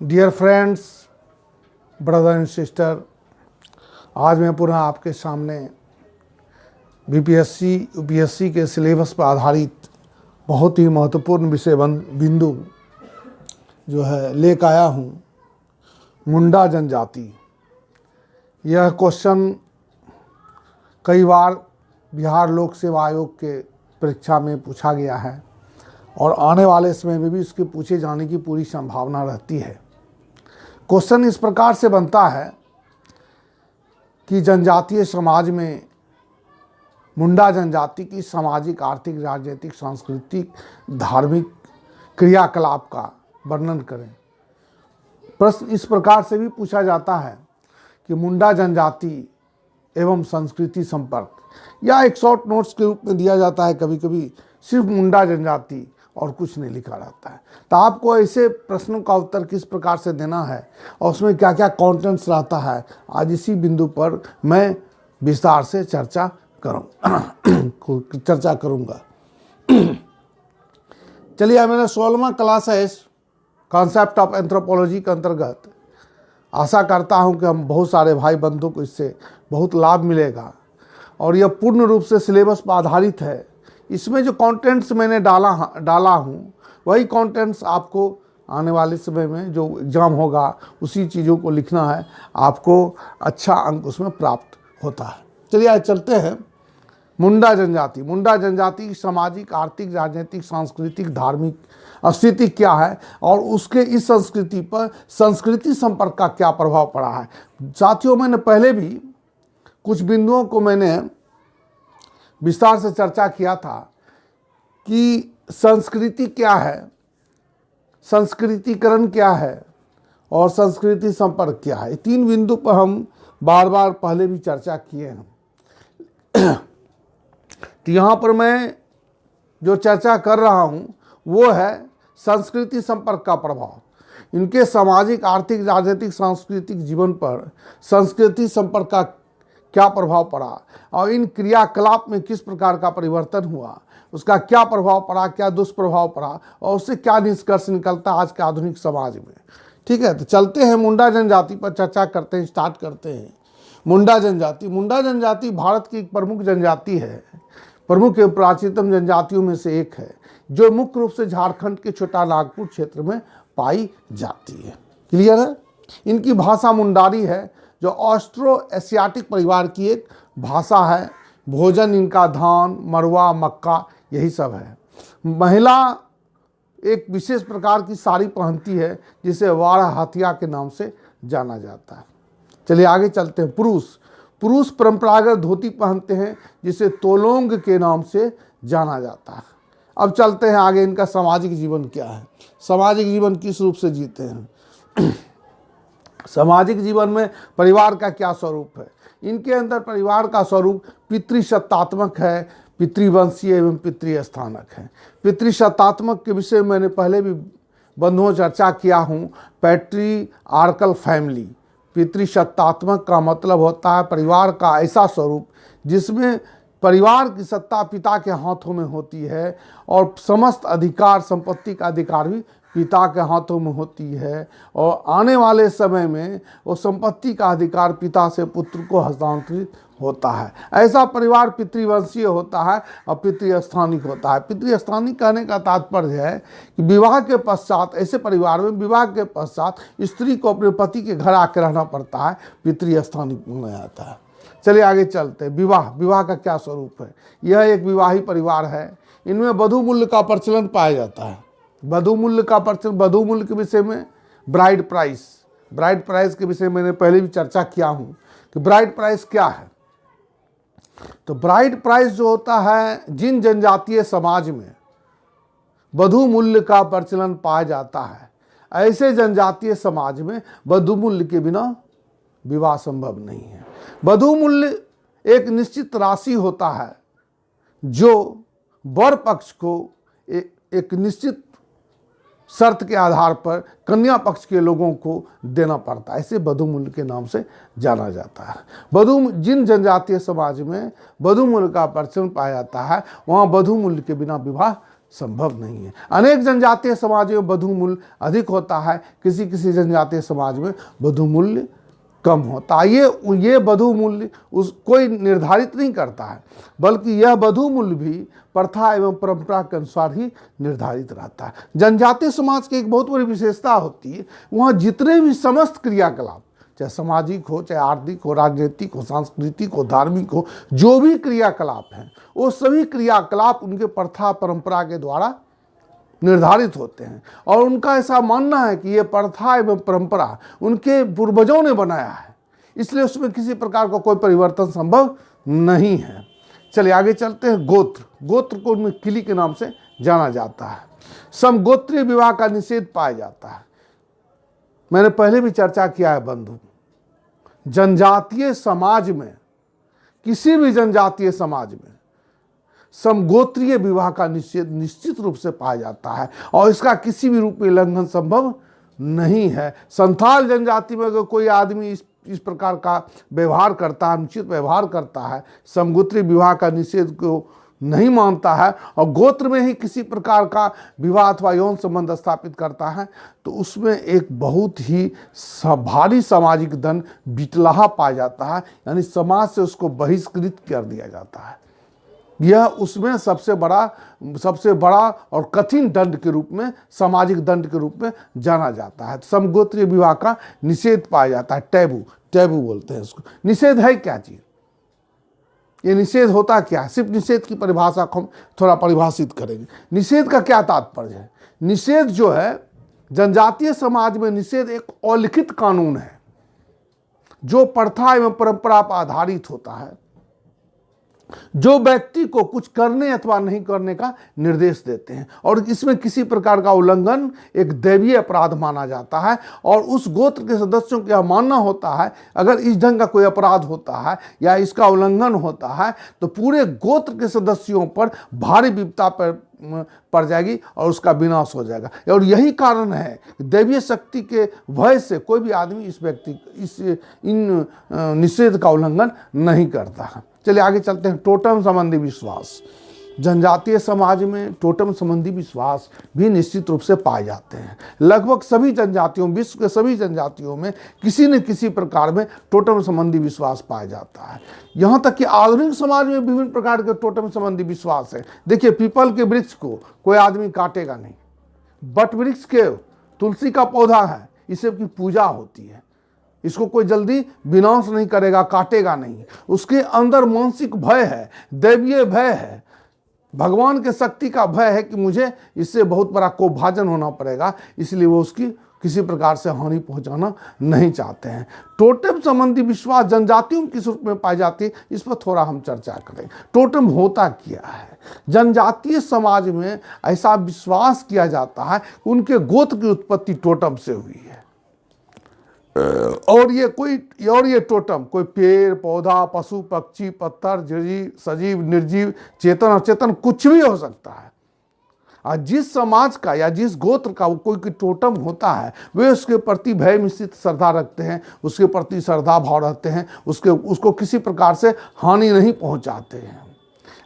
Dear friends, brother and sister, आज मैं पुनः आपके सामने बीपीएससी यूपीएससी के सिलेबस पर आधारित बहुत ही महत्वपूर्ण विषय बिंदु जो है लेकर आया हूँ। मुंडा जनजाति। यह क्वेश्चन कई बार बिहार लोक सेवा आयोग के परीक्षा में पूछा गया है और आने वाले समय में भी इसके पूछे जाने की पूरी संभावना रहती है। क्वेश्चन इस प्रकार से बनता है कि जनजातीय समाज में मुंडा जनजाति की सामाजिक, आर्थिक, राजनीतिक, सांस्कृतिक, धार्मिक क्रियाकलाप का वर्णन करें। प्रश्न इस प्रकार से भी पूछा जाता है कि मुंडा जनजाति एवं संस्कृति संपर्क, या एक शॉर्ट नोट्स के रूप में दिया जाता है। कभी कभी सिर्फ मुंडा जनजाति और कुछ नहीं लिखा रहता है। तो आपको ऐसे प्रश्नों का उत्तर किस प्रकार से देना है और उसमें क्या क्या कंटेंट्स रहता है, आज इसी बिंदु पर मैं विस्तार से चर्चा करूँगा। चलिए, मेरा 16वां क्लास है इस कॉन्सेप्ट ऑफ एंथ्रोपोलॉजी के अंतर्गत। आशा करता हूं कि हम बहुत सारे भाई बंधुओं को इससे बहुत लाभ मिलेगा और यह पूर्ण रूप से सिलेबस पर आधारित है। इसमें जो कंटेंट्स मैंने डाला हूँ वही कंटेंट्स आपको आने वाले समय में जो एग्ज़ाम होगा उसी चीज़ों को लिखना है, आपको अच्छा अंक उसमें प्राप्त होता है। चलिए आज चलते हैं। मुंडा जनजाति। मुंडा जनजाति की सामाजिक, आर्थिक, राजनीतिक, सांस्कृतिक, धार्मिक स्थिति क्या है और उसके इस संस्कृति पर संस्कृति संपर्क का क्या प्रभाव पड़ा है। साथियों, मैंने पहले भी कुछ बिंदुओं को मैंने विस्तार से चर्चा किया था कि संस्कृति क्या है, संस्कृतिकरण क्या है और संस्कृति संपर्क क्या है। तीन बिंदु पर हम बार बार पहले भी चर्चा किए हैं। तो यहाँ पर मैं जो चर्चा कर रहा हूँ वो है संस्कृति संपर्क का प्रभाव। इनके सामाजिक, आर्थिक, राजनीतिक, सांस्कृतिक जीवन पर संस्कृति संपर्क का क्या प्रभाव पड़ा और इन क्रियाकलाप में किस प्रकार का परिवर्तन हुआ, उसका क्या प्रभाव पड़ा, क्या दुष्प्रभाव पड़ा और उससे क्या निष्कर्ष निकलता आज के आधुनिक समाज में। ठीक है, तो चलते हैं मुंडा जनजाति पर चर्चा करते हैं, स्टार्ट करते हैं। मुंडा जनजाति। मुंडा जनजाति भारत की एक प्रमुख जनजाति है, प्रमुख एवं प्राचीनतम जनजातियों में से एक है, जो मुख्य रूप से झारखंड के छोटा नागपुर क्षेत्र में पाई जाती है। क्लियर है। इनकी भाषा मुंडारी है, जो ऑस्ट्रो एशियाटिक परिवार की एक भाषा है। भोजन इनका धान, मरुआ, मक्का यही सब है। महिला एक विशेष प्रकार की साड़ी पहनती है जिसे वाड़ा हाथिया के नाम से जाना जाता है। चलिए आगे चलते हैं। पुरुष परंपरागत धोती पहनते हैं जिसे तोलोंग के नाम से जाना जाता है। अब चलते हैं आगे। इनका सामाजिक जीवन क्या है, सामाजिक जीवन किस रूप से जीते हैं। सामाजिक जीवन में परिवार का क्या स्वरूप है। इनके अंदर परिवार का स्वरूप पितृसत्तात्मक है, पितृवंशीय एवं पितृस्थानक है। पितृसत्तात्मक के विषय में मैंने पहले भी बंधुओं चर्चा किया हूँ। Patriarchal family. पितृसत्तात्मक का मतलब होता है परिवार का ऐसा स्वरूप जिसमें परिवार की सत्ता पिता के हाथों में होती है और समस्त अधिकार, संपत्ति का अधिकार भी पिता के हाथों में होती है और आने वाले समय में वो संपत्ति का अधिकार पिता से पुत्र को हस्तांतरित होता है। ऐसा परिवार पितृवंशीय होता है और पितृस्थानिक होता है। पितृस्थानिक कहने का तात्पर्य है कि विवाह के पश्चात, ऐसे परिवार में विवाह के पश्चात स्त्री को अपने पति के घर आकर रहना पड़ता है, पितृस्थानिक माना जाता है। चलिए आगे चलते हैं। विवाह का क्या स्वरूप है। यह एक विवाही परिवार है। इनमें वधू मूल्य का प्रचलन पाया जाता है। वधू मूल्य का प्रचलन, वधू मूल्य के विषय में ब्राइड प्राइस के विषय में मैंने पहले भी चर्चा किया हूँ कि ब्राइड प्राइस क्या है। तो ब्राइड प्राइस जो होता है, जिन जनजातीय समाज में वधू मूल्य का प्रचलन पाया जाता है, ऐसे जनजातीय समाज में वधू मूल्य के बिना विवाह संभव नहीं है। वधू मूल्य एक निश्चित राशि होता है जो वर पक्ष को एक निश्चित शर्त के आधार पर कन्या पक्ष के लोगों को देना पड़ता है। इसे वधू मूल्य के नाम से जाना जाता है। जिन जनजातीय समाज में वधू मूल्य का प्रचलन पाया जाता है, वहाँ वधू मूल्य के बिना विवाह संभव नहीं है। अनेक जनजातीय समाज में वधू मूल्य अधिक होता है, किसी किसी जनजातीय समाज में वधू मूल्य कम होता है। ये वधू मूल्य कोई निर्धारित नहीं करता है, बल्कि यह वधू मूल्य भी प्रथा एवं परंपरा के अनुसार ही निर्धारित रहता है। जनजातीय समाज की एक बहुत बड़ी विशेषता होती है, वहाँ जितने भी समस्त क्रियाकलाप, चाहे सामाजिक हो, चाहे आर्थिक हो, राजनीतिक हो, सांस्कृतिक हो, धार्मिक हो, जो भी क्रियाकलाप हैं, वो सभी क्रियाकलाप उनके प्रथा परंपरा के द्वारा निर्धारित होते हैं। और उनका ऐसा मानना है कि ये प्रथा एवं परंपरा उनके पूर्वजों ने बनाया है, इसलिए उसमें किसी प्रकार का कोई परिवर्तन संभव नहीं है। चलिए आगे चलते हैं। गोत्र को उनमें किली के नाम से जाना जाता है। समगोत्रीय विवाह का निषेध पाया जाता है। मैंने पहले भी चर्चा किया है बंधु, जनजातीय समाज में, किसी भी जनजातीय समाज में समगोत्रीय विवाह का निषेध निश्चित रूप से पाया जाता है और इसका किसी भी रूप में उल्लंघन संभव नहीं है। संथाल जनजाति में अगर कोई आदमी इस प्रकार का व्यवहार करता है, अनुचित व्यवहार करता है, समगोत्रीय विवाह का निषेध को नहीं मानता है और गोत्र में ही किसी प्रकार का विवाह अथवा यौन संबंध स्थापित करता है, तो उसमें एक बहुत ही भारी सामाजिक दंड बिटलाहा पाया जाता है, यानी समाज से उसको बहिष्कृत कर दिया जाता है। यह उसमें सबसे बड़ा और कठिन दंड के रूप में, सामाजिक दंड के रूप में जाना जाता है। समगोत्रीय विवाह का निषेध पाया जाता है। टैबू बोलते हैं इसको। निषेध है क्या चीज? ये निषेध होता क्या है? सिर्फ निषेध की परिभाषा को हम थोड़ा परिभाषित करेंगे। निषेध का क्या तात्पर्य है? निषेध जो है, जनजातीय समाज में निषेध एक अलिखित कानून है जो प्रथा एवं परंपरा पर आधारित होता है, जो व्यक्ति को कुछ करने अथवा नहीं करने का निर्देश देते हैं और इसमें किसी प्रकार का उल्लंघन एक दैवीय अपराध माना जाता है। और उस गोत्र के सदस्यों को यह मानना होता है, अगर इस ढंग का कोई अपराध होता है या इसका उल्लंघन होता है तो पूरे गोत्र के सदस्यों पर भारी विपदा पड़ जाएगी और उसका विनाश हो जाएगा। और यही कारण है कि दैवीय शक्ति के भय से कोई भी आदमी इन निषेध का उल्लंघन नहीं करता है। चलिए आगे चलते हैं। टोटम संबंधी विश्वास। जनजातीय समाज में टोटम संबंधी विश्वास भी निश्चित रूप से पाए जाते हैं। लगभग सभी जनजातियों, विश्व के सभी जनजातियों में किसी न किसी प्रकार में टोटम संबंधी विश्वास पाया जाता है। यहाँ तक कि आधुनिक समाज में विभिन्न प्रकार के टोटम संबंधी विश्वास है। देखिए, पीपल के वृक्ष को कोई आदमी काटेगा नहीं, बट वृक्ष के तुलसी का पौधा है, इसे की पूजा होती है, इसको कोई जल्दी विनाश नहीं करेगा, काटेगा नहीं। उसके अंदर मानसिक भय है, दैवीय भय है, भगवान के शक्ति का भय है कि मुझे इससे बहुत बड़ा कोपभाजन होना पड़ेगा, इसलिए वो उसकी किसी प्रकार से हानि पहुंचाना नहीं चाहते हैं। टोटम संबंधी विश्वास जनजातियों किस रूप में पाई जाती है, इस पर थोड़ा हम चर्चा करें। टोटम होता क्या है? जनजातीय समाज में ऐसा विश्वास किया जाता है कि उनके गोत्र की उत्पत्ति टोटम से हुई है और ये टोटम कोई पेड़ पौधा, पशु पक्षी, पत्थर, सजीव निर्जीव, चेतन अचेतन कुछ भी हो सकता है। और जिस समाज का या जिस गोत्र का वो कोई टोटम होता है, वे उसके प्रति भय मिश्रित श्रद्धा रखते हैं, उसके प्रति श्रद्धा भाव रखते हैं, उसको किसी प्रकार से हानि नहीं पहुंचाते हैं।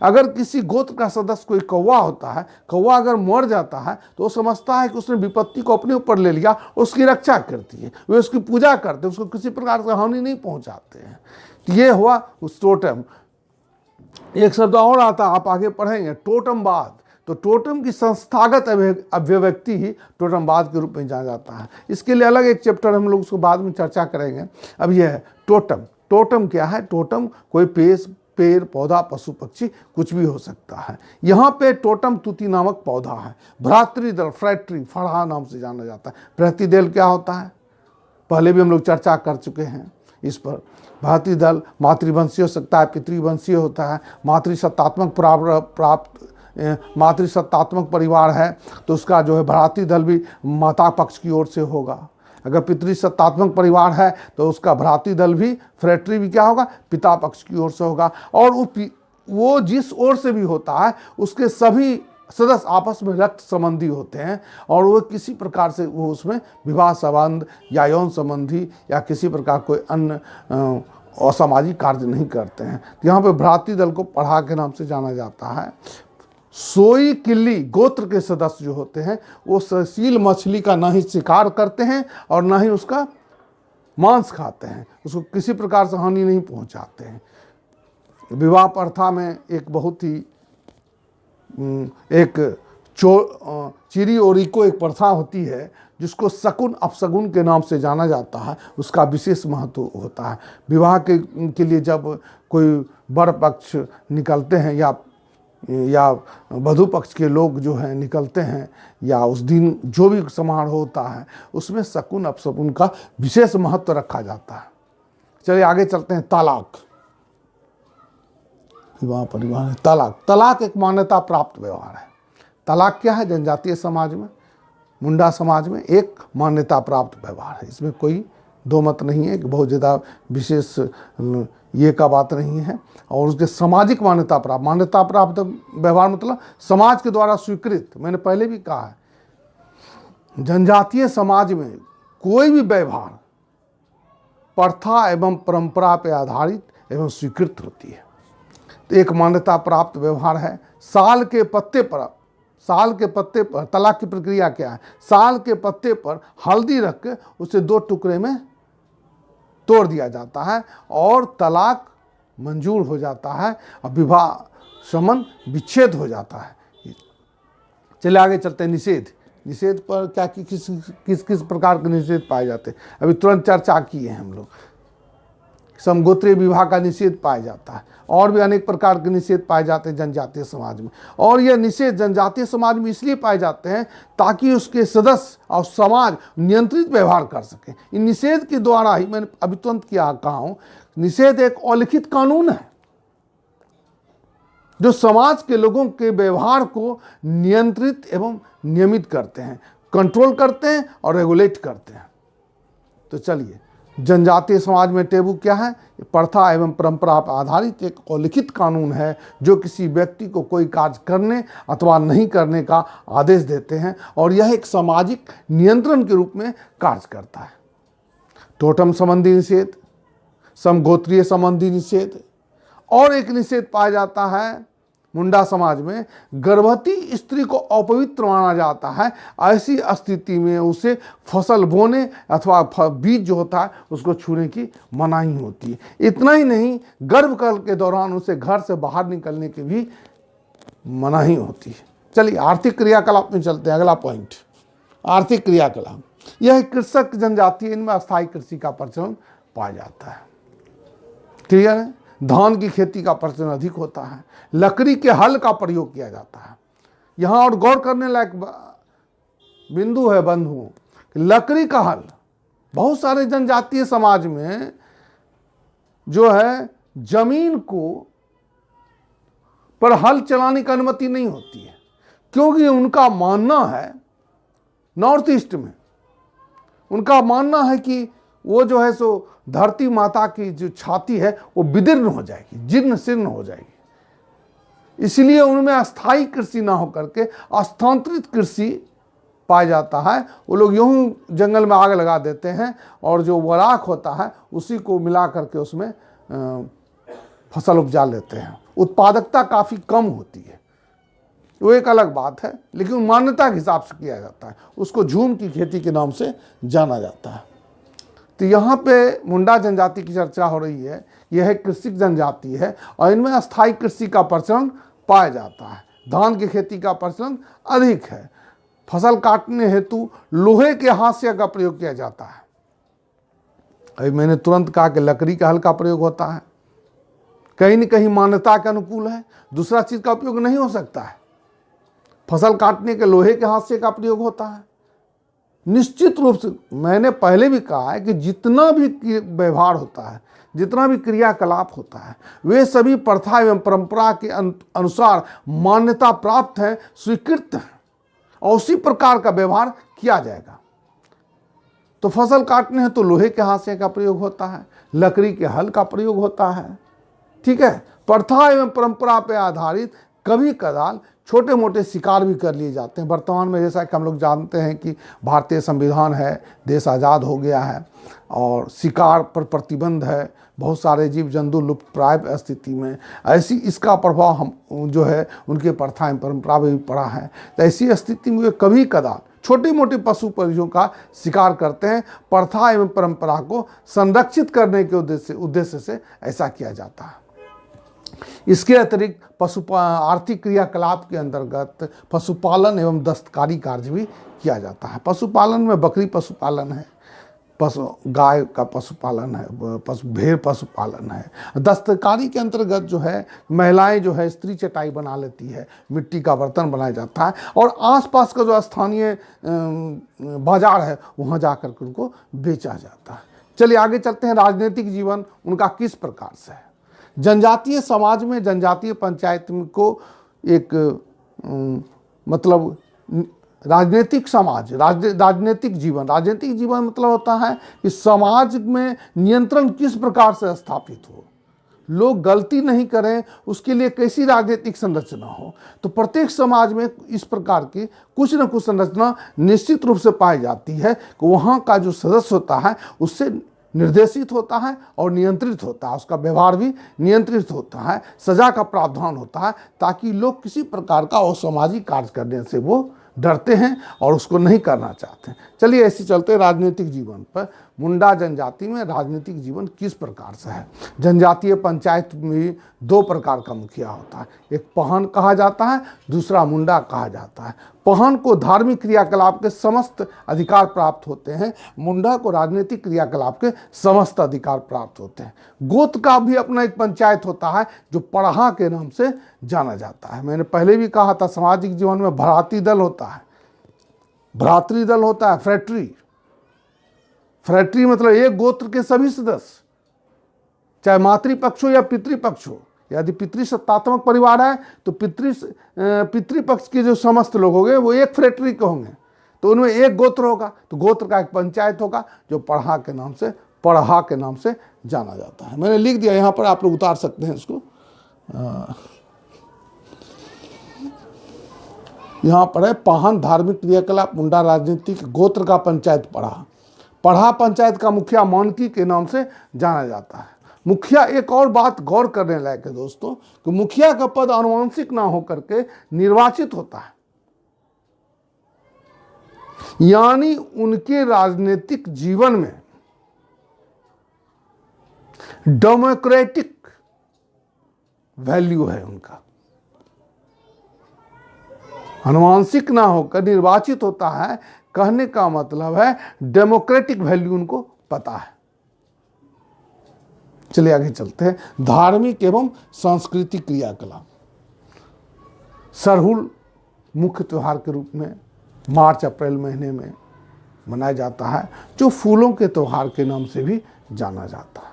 अगर किसी गोत्र का सदस्य कोई कौवा होता है, कौवा अगर मर जाता है तो वो समझता है कि उसने विपत्ति को अपने ऊपर ले लिया, उसकी रक्षा करती है, वे उसकी पूजा करते हैं, उसको किसी प्रकार से हानि नहीं पहुंचाते हैं। तो ये हुआ उस टोटम। एक शब्द और आता, आप आगे पढ़ेंगे, टोटमवाद। तो टोटम की संस्थागत अभिव्यक्ति ही टोटमवाद के रूप में जाना जाता है। इसके लिए अलग एक चैप्टर हम लोग उसको बाद में चर्चा करेंगे। अब यह है टोटम। टोटम क्या है? टोटम कोई पेड़ पौधा, पशु पक्षी कुछ भी हो सकता है। यहाँ पे टोटम तुति नामक पौधा है। भ्रातृदल, फ्रैट्री, फड़ा नाम से जाना जाता है। भ्रातृदल क्या होता है? पहले भी हम लोग चर्चा कर चुके हैं इस पर। भ्रातृदल मातृवंशीय हो सकता है, पितृवंशीय होता है। मातृसत्तात्मक परिवार है तो उसका जो है भ्रातृदल भी माता पक्ष की ओर से होगा। अगर पितृसत्तात्मक परिवार है तो उसका भ्रातृदल भी, फ्रैट्री भी क्या होगा? पिता पक्ष की ओर से होगा। और वो जिस ओर से भी होता है उसके सभी सदस्य आपस में रक्त संबंधी होते हैं और वो किसी प्रकार से वो उसमें विवाह संबंध या यौन संबंधी या किसी प्रकार कोई अन्य असामाजिक कार्य नहीं करते हैं। यहाँ पे भ्रातृदल को पढ़ा के नाम से जाना जाता है। सोई किल्ली गोत्र के सदस्य जो होते हैं वो सील मछली का ना ही शिकार करते हैं और ना ही उसका मांस खाते हैं, उसको किसी प्रकार से हानि नहीं पहुंचाते हैं। विवाह प्रथा में एक बहुत ही एक चिरी ओरिको एक प्रथा होती है जिसको शकुन अपशगुन के नाम से जाना जाता है, उसका विशेष महत्व होता है। विवाह के लिए जब कोई वर पक्ष निकलते हैं या वधू पक्ष के लोग जो हैं निकलते हैं, या उस दिन जो भी समारोह होता है उसमें शकुन अपशगुन का विशेष महत्व रखा जाता है। चलिए आगे चलते हैं। तलाक, विवाह परिवार, तलाक एक मान्यता प्राप्त व्यवहार है। तलाक क्या है? जनजातीय समाज में, मुंडा समाज में एक मान्यता प्राप्त व्यवहार है। इसमें कोई दो मत नहीं है कि बहुत ज़्यादा विशेष ये का बात नहीं है। और उसके सामाजिक मान्यता प्राप्त व्यवहार मतलब समाज के द्वारा स्वीकृत। मैंने पहले भी कहा है, जनजातीय समाज में कोई भी व्यवहार प्रथा एवं परंपरा पर आधारित एवं स्वीकृत होती है। तो एक मान्यता प्राप्त व्यवहार है। साल के पत्ते पर तलाक की प्रक्रिया क्या है? साल के पत्ते पर हल्दी रख के उसे 2 टुकड़े में तोड़ दिया जाता है और तलाक मंजूर हो जाता है और विवाह संबंध विच्छेद हो जाता है। चलिए आगे चलते हैं। निषेध पर क्या किस प्रकार के निषेध पाए जाते हैं? अभी तुरंत चर्चा की है हम लोग। समगोत्रीय विवाह का निषेध पाया जाता है और भी अनेक प्रकार के निषेध पाए जाते हैं जनजातीय समाज में। और यह निषेध जनजातीय समाज में इसलिए पाए जाते हैं ताकि उसके सदस्य और समाज नियंत्रित व्यवहार कर सकें। इन निषेध के द्वारा ही मैंने अभी तुरंत कहा हूं, निषेध एक अलिखित कानून है जो समाज के लोगों के व्यवहार को नियंत्रित एवं नियमित करते हैं, कंट्रोल करते हैं और रेगुलेट करते हैं। तो चलिए, जनजातीय समाज में टेबू क्या है? प्रथा एवं परंपरा पर आधारित एक अलिखित कानून है जो किसी व्यक्ति को कोई कार्य करने अथवा नहीं करने का आदेश देते हैं और यह एक सामाजिक नियंत्रण के रूप में कार्य करता है। टोटम संबंधी निषेध, समगोत्रीय संबंधी निषेध, और एक निषेध पाया जाता है मुंडा समाज में। गर्भवती स्त्री को अपवित्र माना जाता है। ऐसी स्थिति में उसे फसल बोने अथवा बीज जो होता है उसको छूने की मनाही होती है। इतना ही नहीं, गर्भकाल के दौरान उसे घर से बाहर निकलने की भी मनाही होती है। चलिए आर्थिक क्रियाकलाप में चलते हैं। अगला पॉइंट, आर्थिक क्रियाकलाप। यह कृषक जनजाति, इनमें अस्थायी कृषि का प्रचलन पाया जाता है। क्लियर है? धान की खेती का प्रचलन अधिक होता है। लकड़ी के हल का प्रयोग किया जाता है। यहाँ और गौर करने लायक बिंदु है बंधुओं, लकड़ी का हल बहुत सारे जनजातीय समाज में जो है जमीन को पर हल चलाने की अनुमति नहीं होती है, क्योंकि उनका मानना है, नॉर्थ ईस्ट में उनका मानना है कि वो जो है सो धरती माता की जो छाती है वो विदीर्ण हो जाएगी, जीर्ण शीर्ण हो जाएगी। इसलिए उनमें अस्थायी कृषि ना होकर के स्थानांतरित कृषि पाया जाता है। वो लोग यूं जंगल में आग लगा देते हैं और जो वराख होता है उसी को मिला करके उसमें फसल उपजा लेते हैं। उत्पादकता काफ़ी कम होती है, वो एक अलग बात है, लेकिन मान्यता के हिसाब से किया जाता है। उसको झूम की खेती के नाम से जाना जाता है। तो यहाँ पे मुंडा जनजाति की चर्चा हो रही है। यह कृषिक जनजाति है और इनमें अस्थायी कृषि का प्रचलन पाया जाता है। धान की खेती का प्रचलन अधिक है। फसल काटने हेतु लोहे के हाशिया का प्रयोग किया जाता है। अभी मैंने तुरंत कहा कि लकड़ी का हल का प्रयोग होता है। कहीं न कहीं मान्यता के अनुकूल है, दूसरा चीज का उपयोग नहीं हो सकता है। फसल काटने के लोहे के हाशिए का प्रयोग होता है। निश्चित रूप से मैंने पहले भी कहा है कि जितना भी व्यवहार होता है, जितना भी क्रियाकलाप होता है, वे सभी प्रथा एवं परंपरा के अनुसार मान्यता प्राप्त है, स्वीकृत है और उसी प्रकार का व्यवहार किया जाएगा। तो फसल काटने हैं तो लोहे के हाशिए का प्रयोग होता है, लकड़ी के हल का प्रयोग होता है। ठीक है, प्रथा एवं परंपरा पर आधारित कभी कदाल छोटे मोटे शिकार भी कर लिए जाते हैं। वर्तमान में जैसा कि हम लोग जानते हैं कि भारतीय संविधान है, देश आज़ाद हो गया है और शिकार पर प्रतिबंध है, बहुत सारे जीव जंतु लुप्त प्राय स्थिति में, ऐसी इसका प्रभाव हम जो है उनके प्रथा एवं परंपरा में भी पड़ा है। तो ऐसी स्थिति में वे कभी कदा छोटे मोटे पशु पक्षियों का शिकार करते हैं। प्रथा एवं परंपरा को संरक्षित करने के उद्देश्य से ऐसा किया जाता है। इसके अतिरिक्त आर्थिक क्रियाकलाप के अंतर्गत पशुपालन एवं दस्तकारी कार्य भी किया जाता है। पशुपालन में बकरी पशुपालन है, गाय का पशुपालन है, भेड़ पशुपालन है। दस्तकारी के अंतर्गत जो है महिलाएं जो है स्त्री चटाई बना लेती है, मिट्टी का बर्तन बनाया जाता है और आसपास का जो स्थानीय बाजार है वहाँ जाकर के उनको बेचा जाता है। चलिए आगे चलते हैं। राजनीतिक जीवन उनका किस प्रकार से है। जनजातीय समाज में जनजातीय पंचायत को एक मतलब राजनीतिक समाज, राजनीतिक जीवन मतलब होता है कि समाज में नियंत्रण किस प्रकार से स्थापित हो, लोग गलती नहीं करें, उसके लिए कैसी राजनीतिक संरचना हो। तो प्रत्येक समाज में इस प्रकार की कुछ न कुछ संरचना निश्चित रूप से पाई जाती है कि वहाँ का जो सदस्य होता है उससे निर्देशित होता है और नियंत्रित होता है, उसका व्यवहार भी नियंत्रित होता है, सजा का प्रावधान होता है, ताकि लोग किसी प्रकार का असामाजिक कार्य करने से वो डरते हैं और उसको नहीं करना चाहते हैं। चलिए ऐसे चलते हैं राजनीतिक जीवन पर। मुंडा जनजाति में राजनीतिक जीवन किस प्रकार से है। जनजातीय पंचायत में 2 प्रकार का मुखिया होता है, एक पहन कहा जाता है, दूसरा मुंडा कहा जाता है। पहन को धार्मिक क्रियाकलाप के समस्त अधिकार प्राप्त होते हैं, मुंडा को राजनीतिक क्रियाकलाप के समस्त अधिकार प्राप्त होते हैं। गोत्र का भी अपना एक पंचायत होता है जो पढ़ा के नाम से जाना जाता है। मैंने पहले भी कहा था सामाजिक जीवन में भ्रातृ दल होता है, भ्रातृ दल होता है, फ्रैटरी मतलब एक गोत्र के सभी सदस्य, चाहे मातृपक्ष हो या पितृपक्ष हो। यदि पितृसत्तात्मक परिवार है तो पितृपक्ष के जो समस्त लोग होंगे वो एक फ्रैटरी के होंगे, तो उनमें एक गोत्र होगा, तो गोत्र का एक पंचायत होगा जो पढ़ा के नाम से जाना जाता है। मैंने लिख दिया यहाँ पर, आप लोग उतार सकते हैं इसको। यहाँ पर है पाहन धार्मिक क्रियाकलाप, मुंडा राजनीतिक, गोत्र का पंचायत पढ़ा पंचायत का मुखिया मानकी के नाम से जाना जाता है। मुखिया, एक और बात गौर करने लायक है दोस्तों कि मुखिया का पद आनुवंशिक ना होकर के निर्वाचित होता है, यानी उनके राजनीतिक जीवन में डेमोक्रेटिक वैल्यू है उनका। आनुवंशिक ना होकर निर्वाचित होता है, कहने का मतलब है डेमोक्रेटिक वैल्यू उनको पता है। चलिए आगे चलते हैं। धार्मिक एवं सांस्कृतिक क्रियाकलाप। सरहुल मुख्य त्योहार के रूप में मार्च अप्रैल महीने में मनाया जाता है, जो फूलों के त्योहार के नाम से भी जाना जाता है।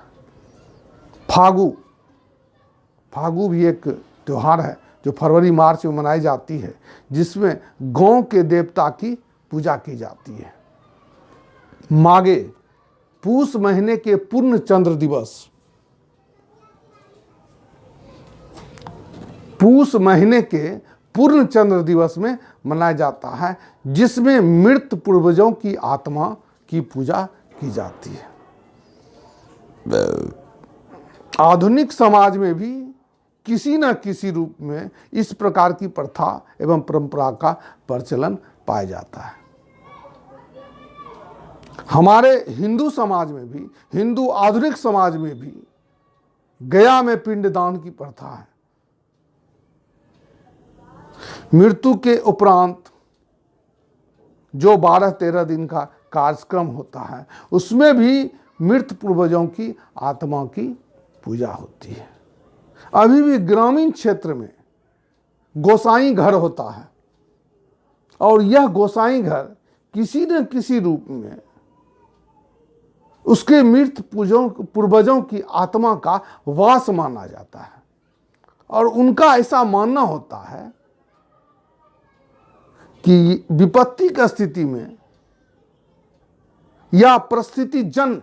फागु भी एक त्योहार है जो फरवरी मार्च में मनाई जाती है, जिसमें गांव के देवता की पूजा की जाती है। माघे, पूष महीने के पूर्ण चंद्र दिवस, पूष महीने के पूर्ण चंद्र दिवस में मनाया जाता है, जिसमें मृत पूर्वजों की आत्मा की पूजा की जाती है। आधुनिक समाज में भी किसी न किसी रूप में इस प्रकार की प्रथा एवं परंपरा का प्रचलन पाया जाता है। हमारे हिंदू समाज में भी, हिंदू आधुनिक समाज में भी गया में पिंडदान की प्रथा है। मृत्यु के उपरांत जो 12-13 दिन का कार्यक्रम होता है, उसमें भी मृत पूर्वजों की आत्मा की पूजा होती है। अभी भी ग्रामीण क्षेत्र में गोसाई घर होता है और यह गोसाई घर किसी न किसी रूप में उसके मृत पूर्वजों की आत्मा का वास माना जाता है और उनका ऐसा मानना होता है कि विपत्ति की स्थिति में या परिस्थिति जन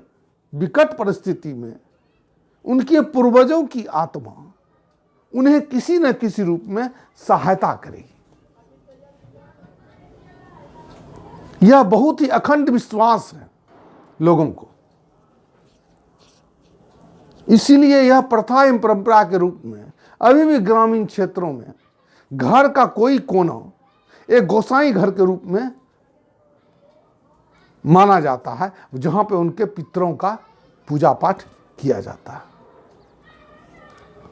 विकट परिस्थिति में उनके पूर्वजों की आत्मा उन्हें किसी न किसी रूप में सहायता करेगी। यह बहुत ही अखंड विश्वास है लोगों को। इसीलिए यह प्रथा एवं परंपरा के रूप में अभी भी ग्रामीण क्षेत्रों में घर का कोई कोना एक गोसाई घर के रूप में माना जाता है, जहां पे उनके पितरों का पूजा पाठ किया जाता है।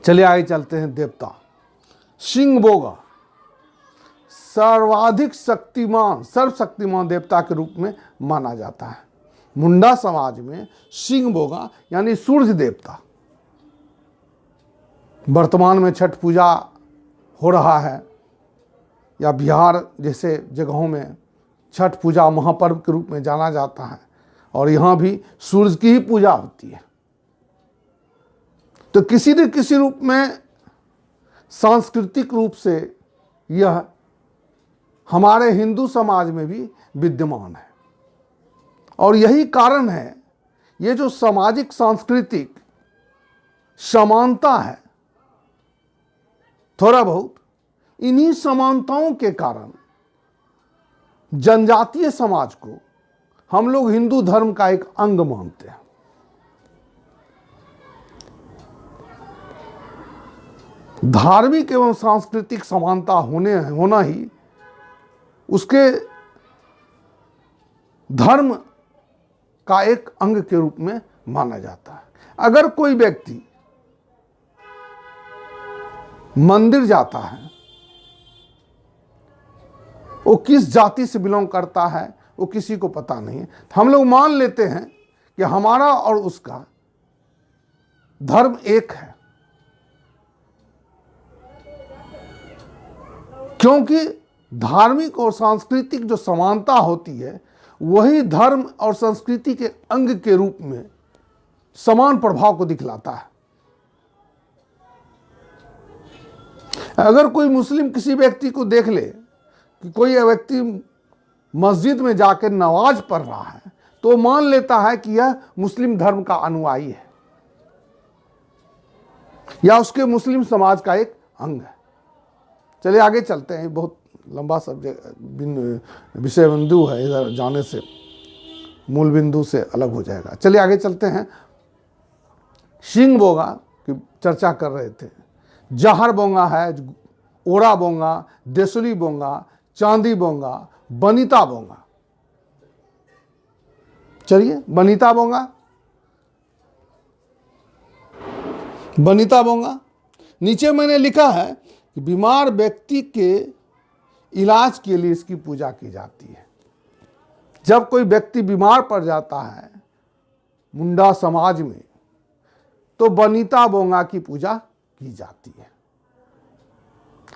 चलिए आगे चलते हैं। देवता शिंगबोगा सर्वाधिक शक्तिमान, सर्वशक्तिमान देवता के रूप में माना जाता है। मुंडा समाज में शिंगबोगा यानी सूर्य देवता, वर्तमान में छठ पूजा हो रहा है या बिहार जैसे जगहों में छठ पूजा महापर्व के रूप में जाना जाता है, और यहाँ भी सूर्य की ही पूजा होती है। तो किसी न किसी रूप में सांस्कृतिक रूप से यह हमारे हिंदू समाज में भी विद्यमान है, और यही कारण है ये जो सामाजिक सांस्कृतिक समानता है, थोड़ा बहुत इन्हीं समानताओं के कारण जनजातीय समाज को हम लोग हिंदू धर्म का एक अंग मानते हैं। धार्मिक एवं सांस्कृतिक समानता होना ही उसके धर्म का एक अंग के रूप में माना जाता है। अगर कोई व्यक्ति मंदिर जाता है, वो किस जाति से बिलोंग करता है वो किसी को पता नहीं है, हम लोग मान लेते हैं कि हमारा और उसका धर्म एक है, क्योंकि धार्मिक और सांस्कृतिक जो समानता होती है वही धर्म और संस्कृति के अंग के रूप में समान प्रभाव को दिखलाता है। अगर कोई मुस्लिम किसी व्यक्ति को देख ले कि कोई व्यक्ति मस्जिद में जाकर नमाज पढ़ रहा है, तो मान लेता है कि यह मुस्लिम धर्म का अनुयायी है या उसके मुस्लिम समाज का एक अंग है। चलिए आगे चलते हैं, बहुत लंबा सब्जेक्ट विषय बिंदु है, इधर जाने से मूल बिंदु से अलग हो जाएगा। चलिए आगे चलते हैं। शिंगबोगा की चर्चा कर रहे थे। जहर बोंगा है, ओरा बोंगा, देसुली बोंगा, चांदी बोंगा, बनीता बोंगा। चलिए बनीता बोंगा, बनीता बोंगा। नीचे मैंने लिखा है कि बीमार व्यक्ति के इलाज के लिए इसकी पूजा की जाती है। जब कोई व्यक्ति बीमार पड़ जाता है मुंडा समाज में, तो बनीता बोंगा की पूजा की जाती है।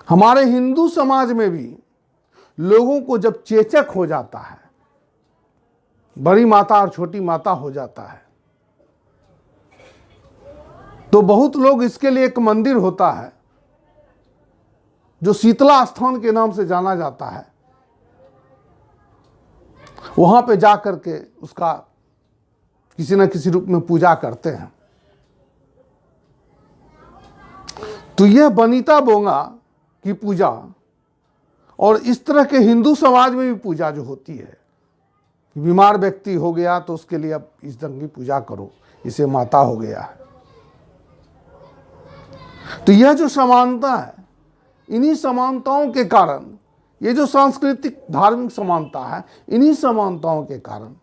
हमारे हिंदू समाज में भी लोगों को जब चेचक हो जाता है, बड़ी माता और छोटी माता हो जाता है, तो बहुत लोग इसके लिए एक मंदिर होता है जो शीतला स्थान के नाम से जाना जाता है, वहां पे जाकर के उसका किसी न किसी रूप में पूजा करते हैं। तो यह बनीता बोंगा की पूजा और इस तरह के हिंदू समाज में भी पूजा जो होती है, बीमार व्यक्ति हो गया तो उसके लिए अब इस ढंग की पूजा करो, इसे माता हो गया है। तो यह जो समानता है, इन्हीं समानताओं के कारण, ये जो सांस्कृतिक धार्मिक समानता है, इन्हीं समानताओं के कारण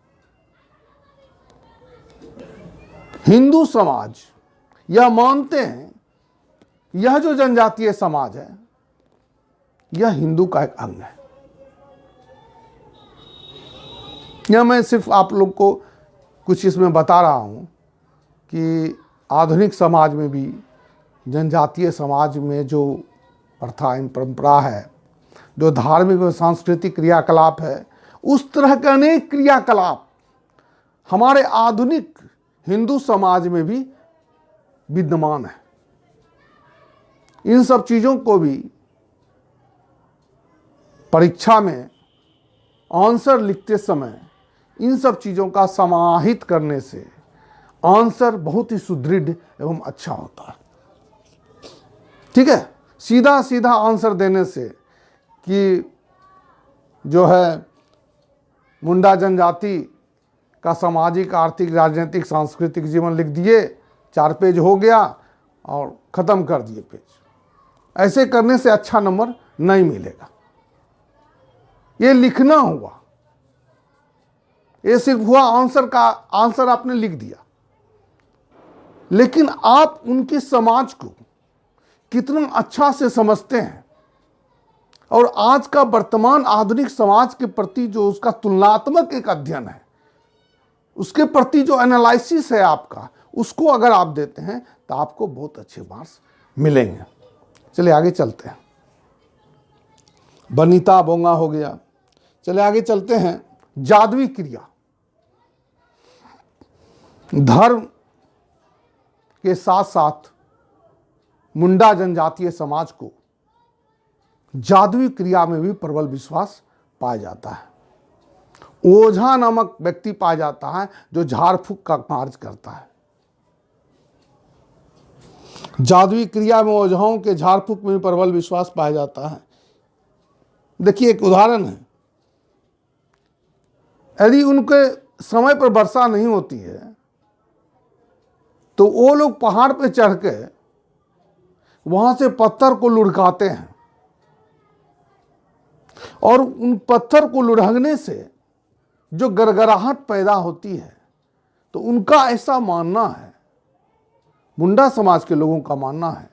हिंदू समाज यह मानते हैं, यह जो जनजातीय समाज है यह हिंदू का एक अंग है। यह मैं सिर्फ आप लोग को कुछ इसमें बता रहा हूं कि आधुनिक समाज में भी, जनजातीय समाज में जो प्रथा एवं परंपरा है, जो धार्मिक और सांस्कृतिक क्रियाकलाप है, उस तरह के अनेक क्रियाकलाप हमारे आधुनिक हिंदू समाज में भी विद्यमान है। इन सब चीज़ों को भी परीक्षा में आंसर लिखते समय इन सब चीज़ों का समाहित करने से आंसर बहुत ही सुदृढ़ एवं अच्छा होता है। ठीक है, सीधा सीधा आंसर देने से कि जो है मुंडा जनजाति का सामाजिक, आर्थिक, राजनीतिक, सांस्कृतिक जीवन लिख दिए, 4 पेज हो गया और ख़त्म कर दिए पेज। ऐसे करने से अच्छा नंबर नहीं मिलेगा। ये लिखना हुआ, ये सिर्फ हुआ आंसर का, आंसर आपने लिख दिया, लेकिन आप उनके समाज को कितना अच्छा से समझते हैं और आज का वर्तमान आधुनिक समाज के प्रति जो उसका तुलनात्मक एक अध्ययन है, उसके प्रति जो एनालिसिस है आपका, उसको अगर आप देते हैं तो आपको बहुत अच्छे मार्क्स मिलेंगे। चलिए आगे चलते हैं। बनीता बोंगा हो गया। चलिए आगे चलते हैं। जादुई क्रिया, धर्म के साथ साथ मुंडा जनजातीय समाज को जादुई क्रिया में भी प्रबल विश्वास पाया जाता है। ओझा नामक व्यक्ति पाया जाता है जो झाड़ फूक का कार्य करता है। जादुई क्रिया में ओझाओं के झाड़ फूक में भी प्रबल विश्वास पाया जाता है। देखिए एक उदाहरण है, यदि उनके समय पर वर्षा नहीं होती है तो वो लोग पहाड़ पे चढ़ के वहां से पत्थर को लुढ़काते हैं और उन पत्थर को लुढ़कने से जो गड़गड़ाहट पैदा होती है, तो उनका ऐसा मानना है, मुंडा समाज के लोगों का मानना है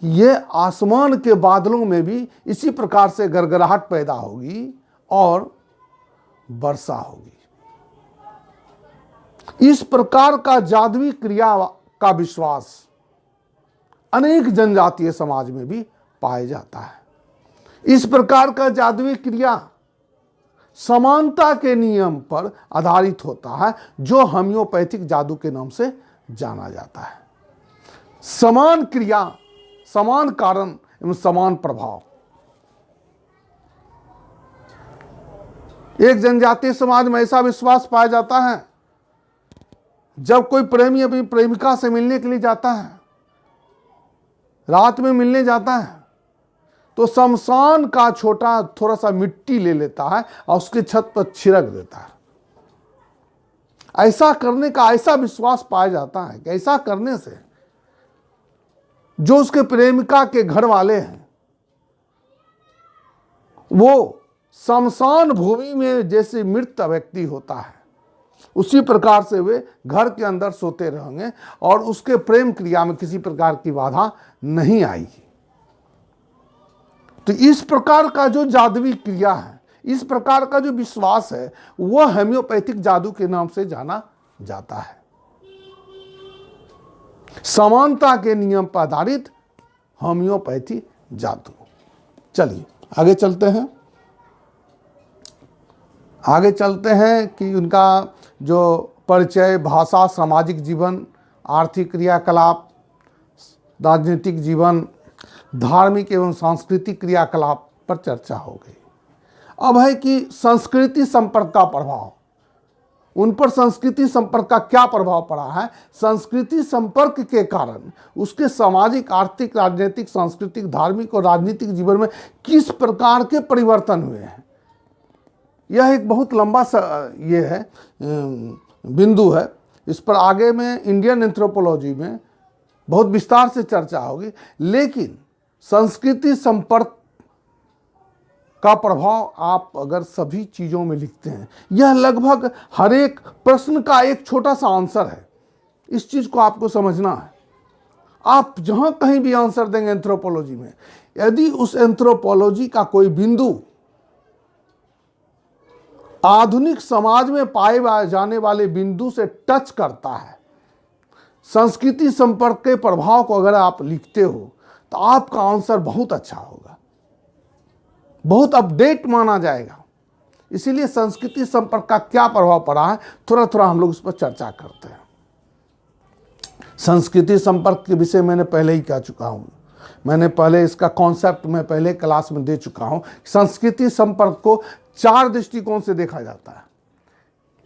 कि ये आसमान के बादलों में भी इसी प्रकार से गड़गड़ाहट पैदा होगी और वर्षा होगी। इस प्रकार का जादुई क्रिया का विश्वास अनेक जनजातीय समाज में भी पाया जाता है। इस प्रकार का जादुई क्रिया समानता के नियम पर आधारित होता है, जो होम्योपैथिक जादू के नाम से जाना जाता है। समान क्रिया, समान कारण एवं समान प्रभाव। एक जनजातीय समाज में ऐसा विश्वास पाया जाता है, जब कोई प्रेमी अपनी प्रेमिका से मिलने के लिए जाता है, रात में मिलने जाता है, तो शमशान का छोटा थोड़ा सा मिट्टी ले लेता है और उसके छत पर छिड़क देता है। ऐसा करने का ऐसा विश्वास पाया जाता है कि ऐसा करने से जो उसके प्रेमिका के घर वाले हैं, वो शमशान भूमि में जैसे मृत व्यक्ति होता है, उसी प्रकार से वे घर के अंदर सोते रहेंगे और उसके प्रेम क्रिया में किसी प्रकार की बाधा नहीं आएगी। तो इस प्रकार का जो जादुई क्रिया है, इस प्रकार का जो विश्वास है, वह होम्योपैथिक जादू के नाम से जाना जाता है। समानता के नियम पर आधारित होम्योपैथी जादू। चलिए आगे चलते हैं। आगे चलते हैं कि उनका जो परिचय, भाषा, सामाजिक जीवन, आर्थिक क्रियाकलाप, राजनीतिक जीवन, धार्मिक एवं सांस्कृतिक क्रियाकलाप पर चर्चा हो गई। अब है कि संस्कृति संपर्क का प्रभाव, उन पर संस्कृति संपर्क का क्या प्रभाव पड़ा है, संस्कृति संपर्क के कारण उसके सामाजिक, आर्थिक, राजनीतिक, सांस्कृतिक, धार्मिक और राजनीतिक जीवन में किस प्रकार के परिवर्तन हुए हैं। यह एक बहुत लंबा ये है बिंदु है। इस पर आगे में इंडियन एंथ्रोपोलॉजी में बहुत विस्तार से चर्चा होगी, लेकिन संस्कृति संपर्क का प्रभाव आप अगर सभी चीज़ों में लिखते हैं, यह लगभग हर एक प्रश्न का एक छोटा सा आंसर है। इस चीज़ को आपको समझना है। आप जहाँ कहीं भी आंसर देंगे एंथ्रोपोलॉजी में, यदि उस एंथ्रोपोलॉजी का कोई बिंदु आधुनिक समाज में पाए जाने वाले बिंदु से टच करता है, संस्कृति संपर्क के प्रभाव को अगर आप लिखते हो, तो आपका आंसर बहुत अच्छा होगा, बहुत अपडेट माना जाएगा। इसीलिए संस्कृति संपर्क का क्या प्रभाव पड़ा है, थोड़ा थोड़ा हम लोग उस पर चर्चा करते हैं। संस्कृति संपर्क के विषय मैंने पहले ही कह चुका हूँ, मैंने पहले इसका कॉन्सेप्ट में पहले क्लास में दे चुका हूँ। संस्कृति संपर्क को 4 दृष्टिकोण से देखा जाता है।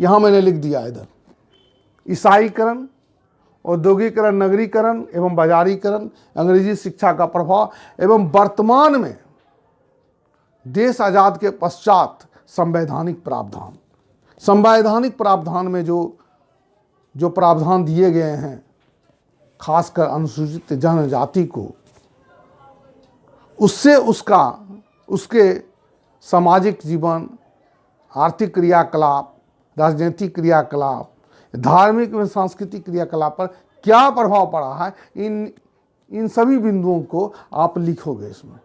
यहाँ मैंने लिख दिया इधर, ईसाईकरण, औद्योगिकरण, नगरीकरण एवं बाजारीकरण, अंग्रेजी शिक्षा का प्रभाव एवं वर्तमान में देश आजाद के पश्चात संवैधानिक प्रावधान। संवैधानिक प्रावधान में जो प्रावधान दिए गए हैं खासकर अनुसूचित जनजाति को, उससे उसके सामाजिक जीवन, आर्थिक क्रियाकलाप, राजनीतिक क्रियाकलाप, धार्मिक एवं सांस्कृतिक क्रियाकलाप पर क्या प्रभाव पड़ा है, इन सभी बिंदुओं को आप लिखोगे इसमें।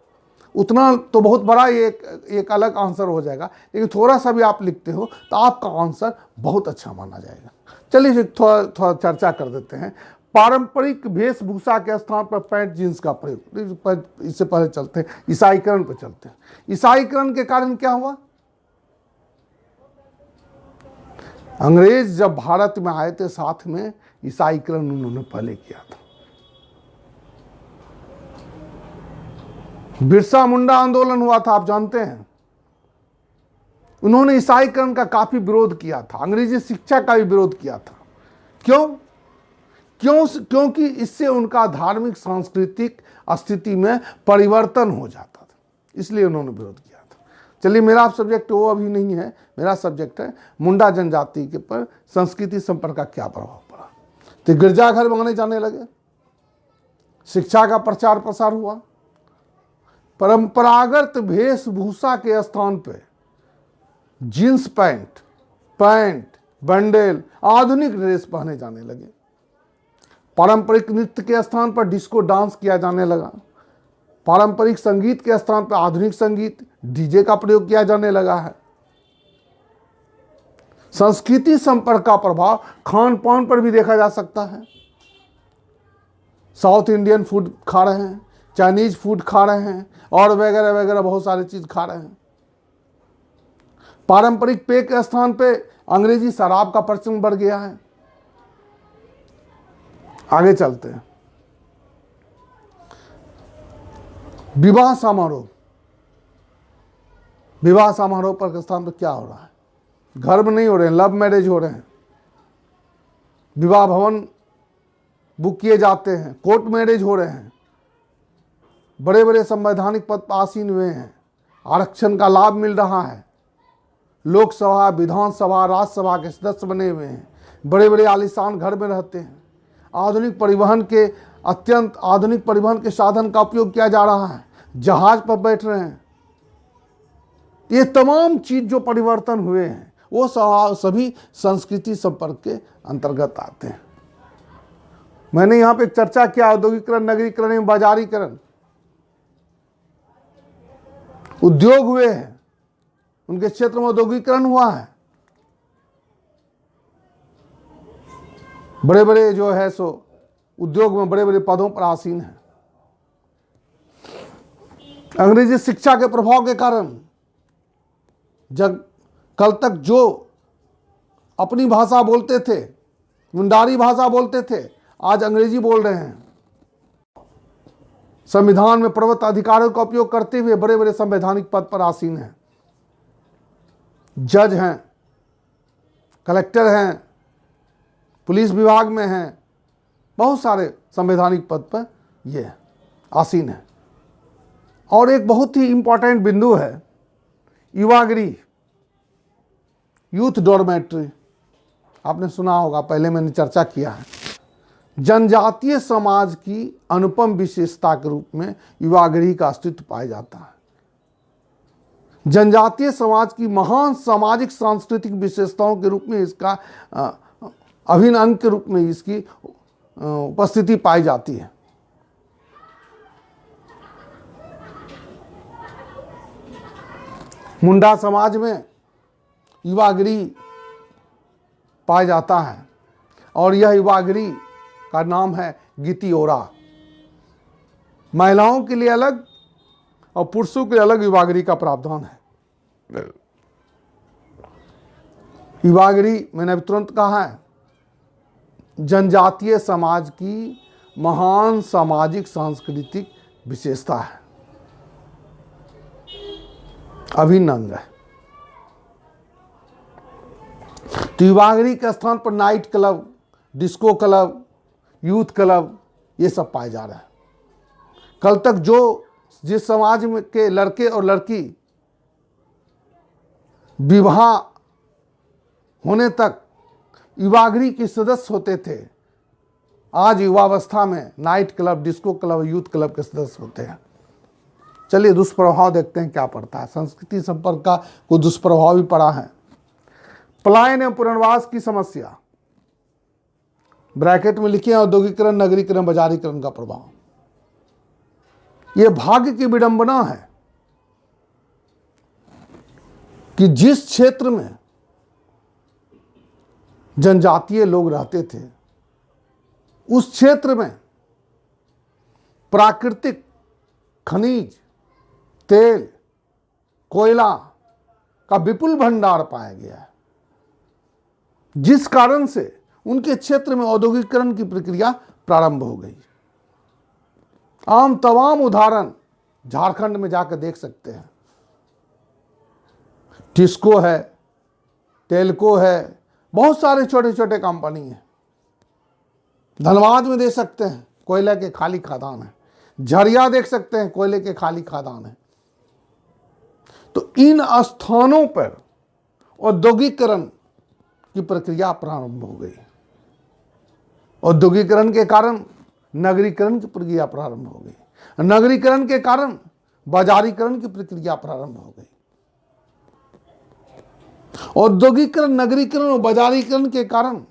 उतना तो बहुत बड़ा एक अलग आंसर हो जाएगा, लेकिन थोड़ा सा भी आप लिखते हो तो आपका आंसर बहुत अच्छा माना जाएगा। चलिए फिर थोड़ा चर्चा कर देते हैं। पारंपरिक वेशभूषा के स्थान पर पैंट जींस का प्रयोग। इससे पहले चलते हैं ईसाईकरण पर चलते हैं। ईसाईकरण के कारण क्या हुआ? अंग्रेज जब भारत में आए थे, साथ में ईसाईकरण उन्होंने पहले किया था। बिरसा मुंडा आंदोलन हुआ था, आप जानते हैं। उन्होंने ईसाईकरण का काफी विरोध किया था, अंग्रेजी शिक्षा का भी विरोध किया था। क्योंकि इससे उनका धार्मिक सांस्कृतिक स्थिति में परिवर्तन हो जाता था, इसलिए उन्होंने विरोध किया था। चलिए, मेरा सब्जेक्ट वो अभी नहीं है, मेरा सब्जेक्ट है मुंडा जनजाति के पर संस्कृति संपर्क का क्या प्रभाव पड़ा। तो गिरजाघर बनाने जाने लगे, शिक्षा का प्रचार प्रसार हुआ, परंपरागत वेशभूषा के स्थान पर जींस पैंट, बंडेल, आधुनिक ड्रेस पहने जाने लगे। पारंपरिक नृत्य के स्थान पर डिस्को डांस किया जाने लगा। पारंपरिक संगीत के स्थान पर आधुनिक संगीत, डीजे का प्रयोग किया जाने लगा है। संस्कृति संपर्क का प्रभाव खान पान पर भी देखा जा सकता है। साउथ इंडियन फूड खा रहे हैं, चाइनीज फूड खा रहे हैं, और वगैरह वगैरह बहुत सारी चीज खा रहे हैं। पारंपरिक पेय के स्थान पे अंग्रेजी शराब का प्रचलन बढ़ गया है। आगे चलते हैं। विवाह समारोह पर के स्थान पर क्या हो रहा है? घर में नहीं हो रहे हैं, लव मैरिज हो रहे हैं। विवाह भवन बुक किए जाते हैं, कोर्ट मैरिज हो रहे हैं। बड़े बड़े संवैधानिक पद पर आसीन हुए हैं, आरक्षण का लाभ मिल रहा है। लोकसभा, विधानसभा, राज्यसभा के सदस्य बने हुए हैं। बड़े बड़े आलीशान घर में रहते हैं। अत्यंत आधुनिक परिवहन के साधन का उपयोग किया जा रहा है। जहाज पर बैठ रहे हैं। ये तमाम चीज जो परिवर्तन हुए हैं वो सभी संस्कृति संपर्क के अंतर्गत आते हैं। मैंने यहां पे चर्चा किया औद्योगिकरण, नगरीकरण एवं बाजारीकरण। उद्योग हुए हैं, उनके क्षेत्र में औद्योगिकरण हुआ है। बड़े बड़े जो है सो उद्योग में बड़े बड़े पदों पर आसीन हैं। अंग्रेजी शिक्षा के प्रभाव के कारण कल तक जो अपनी भाषा बोलते थे, मुंडारी भाषा बोलते थे, आज अंग्रेजी बोल रहे हैं। संविधान में प्रदत्त अधिकारों का उपयोग करते हुए बड़े बड़े संवैधानिक पद पर आसीन हैं। जज हैं, कलेक्टर हैं, पुलिस विभाग में हैं, बहुत सारे संवैधानिक पद पर ये आसीन है। और एक बहुत ही इंपॉर्टेंट बिंदु है युवागृह, यूथ डॉर्मेट्री। आपने सुना होगा, पहले मैंने चर्चा किया है। जनजातीय समाज की अनुपम विशेषता के रूप में युवागृह का अस्तित्व पाया जाता है। जनजातीय समाज की महान सामाजिक सांस्कृतिक विशेषताओं के रूप में इसका अभिन्न अंग के रूप में इसकी उपस्थिति पाई जाती है। मुंडा समाज में युवागृह पाया जाता है और यह युवागृह का नाम है गितिओरा। महिलाओं के लिए अलग और पुरुषों के लिए अलग युवागृह का प्रावधान है। युवागृह मैंने अभी तुरंत कहा है, जनजातीय समाज की महान सामाजिक सांस्कृतिक विशेषता है, अभिन्न अंग है। तो युवागृह के स्थान पर night club, disco club, youth club ये सब पाए जा रहे हैं। कल तक जिस समाज में के लड़के और लड़की विवाह होने तक युवागृह के सदस्य होते थे, आज युवावस्था में night club, disco club, youth club के सदस्य होते हैं। चलिए दुष्प्रभाव देखते हैं क्या पड़ता है। संस्कृति संपर्क का कोई दुष्प्रभाव भी पड़ा है। पलायन एवं पुनर्वास की समस्या, ब्रैकेट में लिखे औद्योगिकरण, नगरीकरण, बाजारीकरण का प्रभाव। यह भाग्य की विडंबना है कि जिस क्षेत्र में जनजातीय लोग रहते थे उस क्षेत्र में प्राकृतिक खनिज, तेल, कोयला का विपुल भंडार पाया गया है, जिस कारण से उनके क्षेत्र में औद्योगिकरण की प्रक्रिया प्रारंभ हो गई। तमाम उदाहरण झारखंड में जाकर देख सकते हैं। टिस्को है, टेल्को है, बहुत सारे छोटे छोटे कंपनी हैं। धनबाद में देख सकते हैं कोयले के खाली खदान है। झरिया देख सकते हैं कोयले के खाली खदान है। तो इन स्थानों पर औद्योगिकरण की प्रक्रिया प्रारंभ हो गई। औद्योगिकरण के कारण नगरीकरण की प्रक्रिया प्रारंभ हो गई। नगरीकरण के कारण बाजारीकरण की प्रक्रिया प्रारंभ हो गई। औद्योगिकरण, नगरीकरण और बाजारीकरण के कारण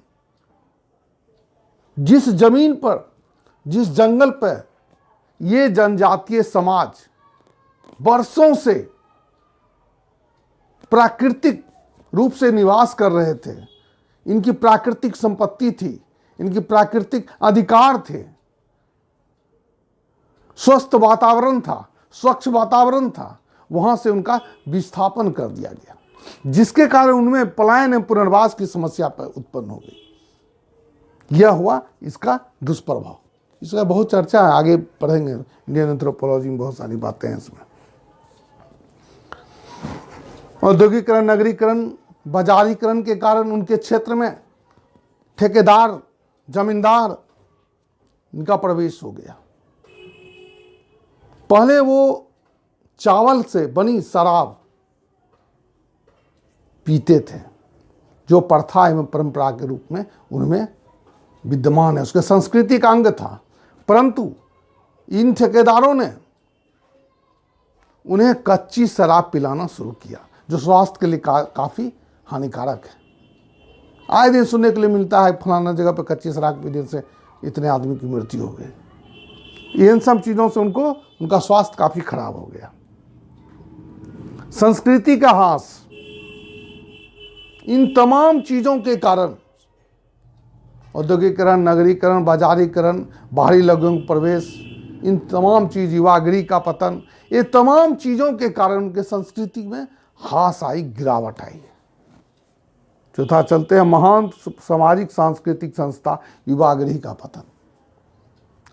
जिस जमीन पर, जिस जंगल पर ये जनजातीय समाज वर्षों से प्राकृतिक रूप से निवास कर रहे थे, इनकी प्राकृतिक संपत्ति थी, इनकी प्राकृतिक अधिकार थे, स्वस्थ वातावरण था, स्वच्छ वातावरण था, वहां से उनका विस्थापन कर दिया गया, जिसके कारण उनमें पलायन एवं पुनर्वास की समस्या पर उत्पन्न हो गई। यह हुआ इसका दुष्प्रभाव। इसका बहुत चर्चा है, आगे पढ़ेंगे। इंडियन एंथ्रोपोलॉजी में बहुत सारी बातें हैं इसमें। औद्योगिकरण, नगरीकरण, बाजारीकरण के कारण उनके क्षेत्र में ठेकेदार, जमींदार, इनका प्रवेश हो गया। पहले वो चावल से बनी शराब पीते थे, जो प्रथा एवं परंपरा के रूप में उनमें विद्यमान है, उसके संस्कृति का अंग था। परंतु इन ठेकेदारों ने उन्हें कच्ची शराब पिलाना शुरू किया, जो स्वास्थ्य के लिए काफी हानिकारक है। आए दिन सुनने के लिए मिलता है फलाना जगह पर कच्ची शराब पीने से इतने आदमी की मृत्यु हो गई। इन सब चीजों से उनका स्वास्थ्य काफी खराब हो गया। संस्कृति का ह्रास, इन तमाम चीजों के कारण औद्योगिकरण, नगरीकरण, बाजारीकरण, बाहरी लोगों का प्रवेश, इन तमाम चीज, युवागृह का पतन, ये तमाम चीजों के कारण उनके संस्कृति में ह्रास आई, गिरावट आई। चौथा चलते हैं महान सामाजिक सांस्कृतिक संस्था युवागृह का पतन।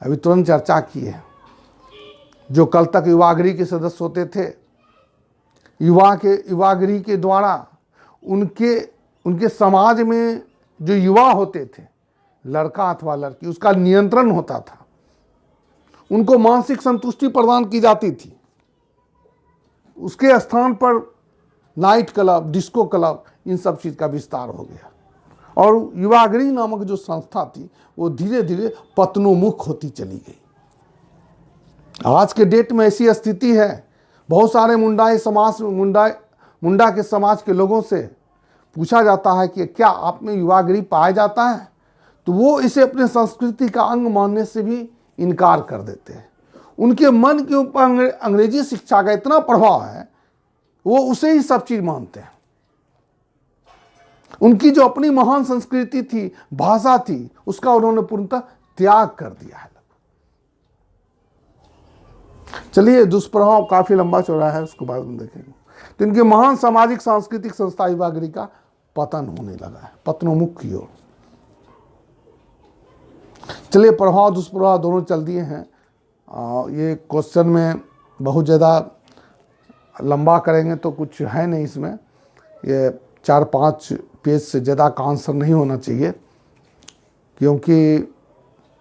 अभी तुरंत चर्चा की है। जो कल तक युवागृह के सदस्य होते थे, युवागृह के द्वारा उनके समाज में जो युवा होते थे, लड़का अथवा लड़की, उसका नियंत्रण होता था। उनको मानसिक संतुष्टि प्रदान की जाती थी। उसके स्थान पर नाइट क्लब, डिस्को क्लब, इन सब चीज का विस्तार हो गया और युवागृह नामक जो संस्था थी वो धीरे धीरे पतनोन्मुख होती चली गई। आज के डेट में ऐसी स्थिति है, बहुत सारे मुंडा के समाज के लोगों से पूछा जाता है कि क्या आप में युवागृह पाया जाता है, तो वो इसे अपने संस्कृति का अंग मानने से भी इनकार कर देते हैं। उनके मन के ऊपर अंग्रेजी शिक्षा का इतना प्रभाव है, वो उसे ही सब चीज मानते हैं। उनकी जो अपनी महान संस्कृति थी, भाषा थी, उसका उन्होंने पूर्णतः त्याग कर दिया है। चलिए, दुष्प्रभाव काफी लंबा चौड़ा है, उसको बाद में देखेंगे। तो इनके महान सामाजिक सांस्कृतिक संस्था युवागृह का पतन होने लगा है, पतनोन्मुख की ओर। चलिए, प्रभाव दुष्प्रभाव दोनों चल दिए हैं। ये क्वेश्चन में बहुत ज़्यादा लंबा करेंगे तो कुछ है नहीं इसमें। ये 4-5 पेज से ज़्यादा का आंसर नहीं होना चाहिए, क्योंकि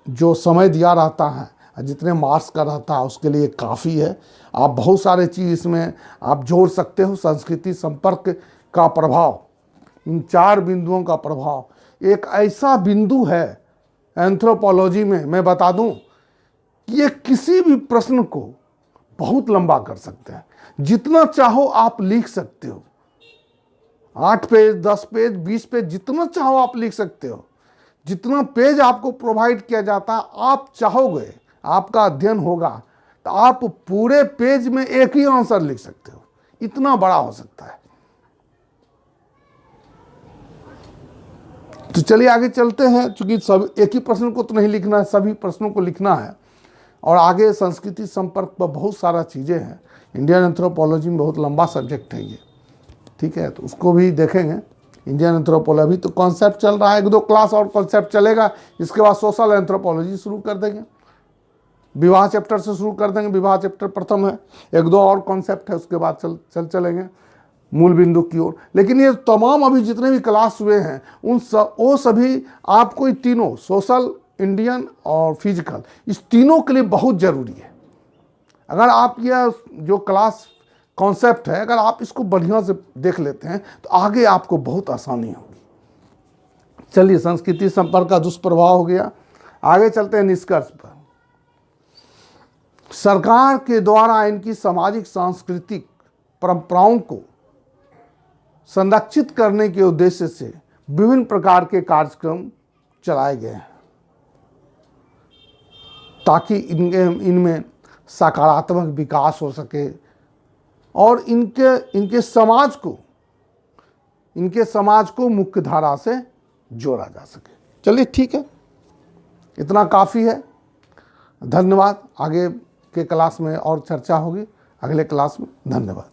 जो समय दिया रहता है, जितने मार्क्स का रहता है, उसके लिए काफ़ी है। आप बहुत सारे चीज़ इसमें आप जोड़ सकते हो। संस्कृति संपर्क का प्रभाव, इन 4 बिंदुओं का प्रभाव एक ऐसा बिंदु है एंथ्रोपोलॉजी में, मैं बता दूं कि ये किसी भी प्रश्न को बहुत लंबा कर सकते हैं। जितना चाहो आप लिख सकते हो, 8 पेज, 10 पेज, 20 पेज, जितना चाहो आप लिख सकते हो। जितना पेज आपको प्रोवाइड किया जाता, आप चाहोगे, आपका अध्ययन होगा तो आप पूरे पेज में एक ही आंसर लिख सकते हो, इतना बड़ा हो सकता है। तो चलिए आगे चलते हैं, क्योंकि सब एक ही प्रश्न को तो नहीं लिखना है, सभी प्रश्नों को लिखना है। और आगे संस्कृति संपर्क पर बहुत सारा चीज़ें हैं। इंडियन एंथ्रोपोलॉजी में बहुत लंबा सब्जेक्ट है ये, ठीक है, तो उसको भी देखेंगे। इंडियन एंथ्रोपोलॉजी अभी तो कॉन्सेप्ट चल रहा है, 1-2 क्लास और कॉन्सेप्ट चलेगा, इसके बाद सोशल एंथ्रोपोलॉजी शुरू कर देंगे। विवाह चैप्टर से शुरू कर देंगे, विवाह चैप्टर प्रथम है, 1-2 और कॉन्सेप्ट है, उसके बाद चलेंगे मूल बिंदु की ओर। लेकिन ये तमाम अभी जितने भी क्लास हुए हैं वो सभी आपको तीनों, सोशल, इंडियन और फिजिकल, इस तीनों के लिए बहुत ज़रूरी है। अगर आप यह जो क्लास कॉन्सेप्ट है, अगर आप इसको बढ़िया से देख लेते हैं तो आगे आपको बहुत आसानी होगी। चलिए, संस्कृति संपर्क का दुष्प्रभाव हो गया, आगे चलते हैं निष्कर्ष पर। सरकार के द्वारा इनकी सामाजिक सांस्कृतिक परंपराओं को संरक्षित करने के उद्देश्य से विभिन्न प्रकार के कार्यक्रम चलाए गए हैं, ताकि इनमें सकारात्मक विकास हो सके और इनके समाज को मुख्य धारा से जोड़ा जा सके। चलिए ठीक है, इतना काफ़ी है। धन्यवाद। आगे के क्लास में और चर्चा होगी, अगले क्लास में। धन्यवाद।